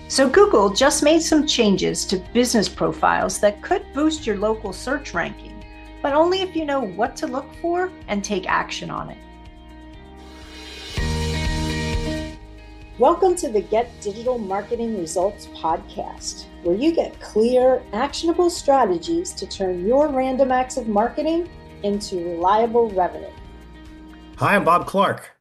So Google just made some changes to business profiles that could boost your local search ranking, but only if you know what to look for and take action on it. Welcome to the Get Digital Marketing Results podcast, where you get clear, actionable strategies to turn your random acts of marketing into reliable revenue. Hi, I'm Bob Clark.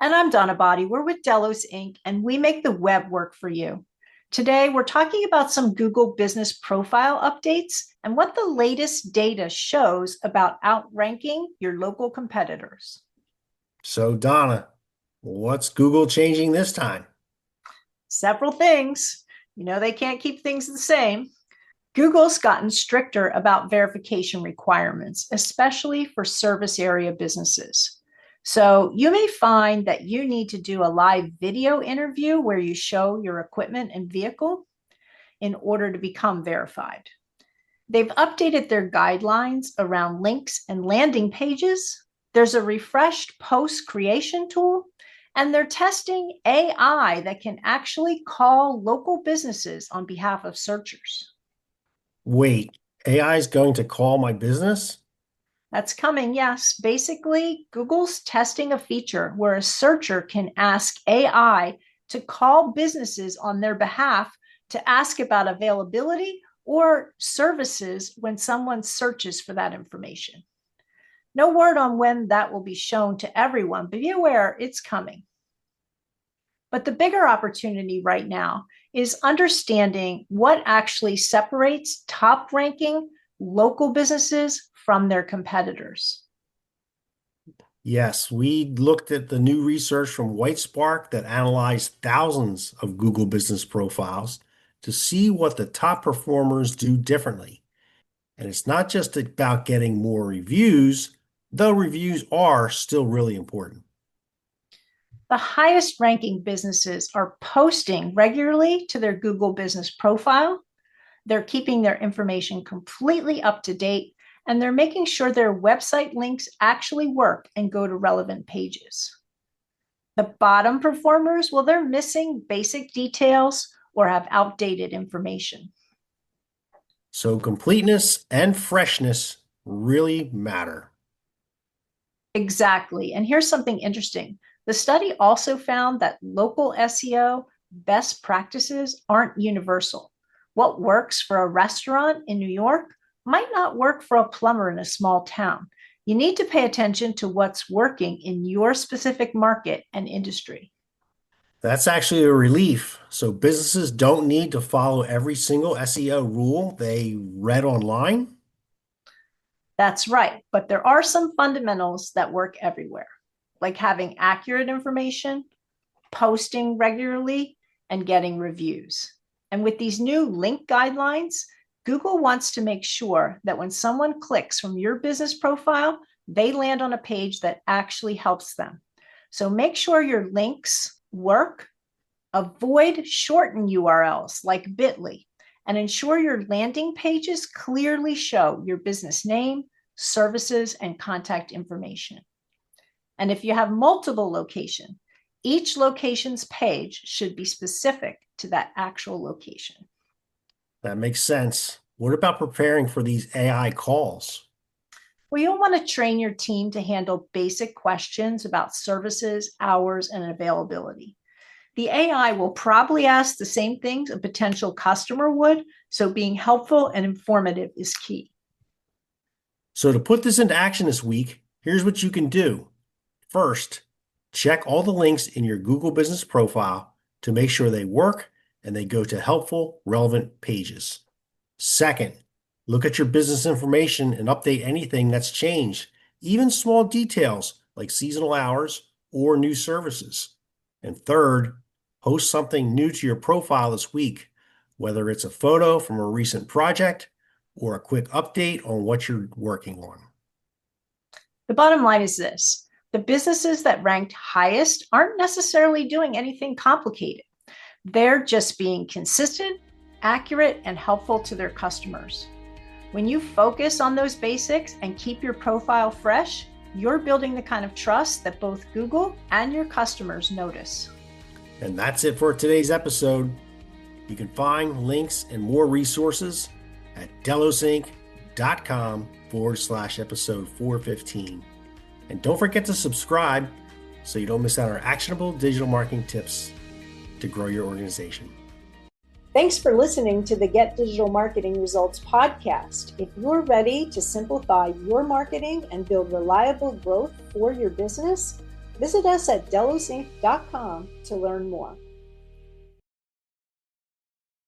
And I'm Donna Body. We're with Delos Inc., and we make the web work for you. Today, we're talking about some Google business profile updates and what the latest data shows about outranking your local competitors. So, Donna, what's Google changing this time? Several things. They can't keep things the same. Google's gotten stricter about verification requirements, especially for service area businesses. So you may find that you need to do a live video interview where you show your equipment and vehicle in order to become verified. They've updated their guidelines around links and landing pages. There's a refreshed post creation tool, and they're testing AI that can actually call local businesses on behalf of searchers. Wait, AI is going to call my business? That's coming, yes. Basically, Google's testing a feature where a searcher can ask AI to call businesses on their behalf to ask about availability or services when someone searches for that information. No word on when that will be shown to everyone, but be aware it's coming. But the bigger opportunity right now is understanding what actually separates top-ranking local businesses from their competitors. Yes, we looked at the new research from Whitespark that analyzed thousands of Google business profiles to see what the top performers do differently. And it's not just about getting more reviews, though reviews are still really important. The highest ranking businesses are posting regularly to their Google business profile. They're keeping their information completely up to date, and they're making sure their website links actually work and go to relevant pages. The bottom performers, well, they're missing basic details or have outdated information. So completeness and freshness really matter. Exactly. And here's something interesting. The study also found that local SEO best practices aren't universal. What works for a restaurant in New York might not work for a plumber in a small town. You need to pay attention to what's working in your specific market and industry. That's actually a relief. So businesses don't need to follow every single SEO rule they read online. That's right. But there are some fundamentals that work everywhere, like having accurate information, posting regularly, and getting reviews. And with these new link guidelines, Google wants to make sure that when someone clicks from your business profile, they land on a page that actually helps them. So make sure your links work, avoid shortened URLs like bit.ly, and ensure your landing pages clearly show your business name, services, and contact information. And if you have multiple locations, each location's page should be specific to that actual location. That makes sense. What about preparing for these AI calls? Well, you'll want to train your team to handle basic questions about services, hours, and availability. The AI will probably ask the same things a potential customer would, so being helpful and informative is key. So to put this into action this week, here's what you can do. First, check all the links in your Google business profile to make sure they work and they go to helpful, relevant pages. Second, look at your business information and update anything that's changed, even small details like seasonal hours or new services. And third, post something new to your profile this week, whether it's a photo from a recent project or a quick update on what you're working on. The bottom line is this: the businesses that ranked highest aren't necessarily doing anything complicated. They're just being consistent, accurate, and helpful to their customers. When you focus on those basics and keep your profile fresh, you're building the kind of trust that both Google and your customers notice. And that's it for today's episode. You can find links and more resources at delosinc.com/episode 415. And don't forget to subscribe so you don't miss out on our actionable digital marketing tips to grow your organization. Thanks for listening to the Get Digital Marketing Results podcast. If you're ready to simplify your marketing and build reliable growth for your business, visit us at delosinc.com to learn more.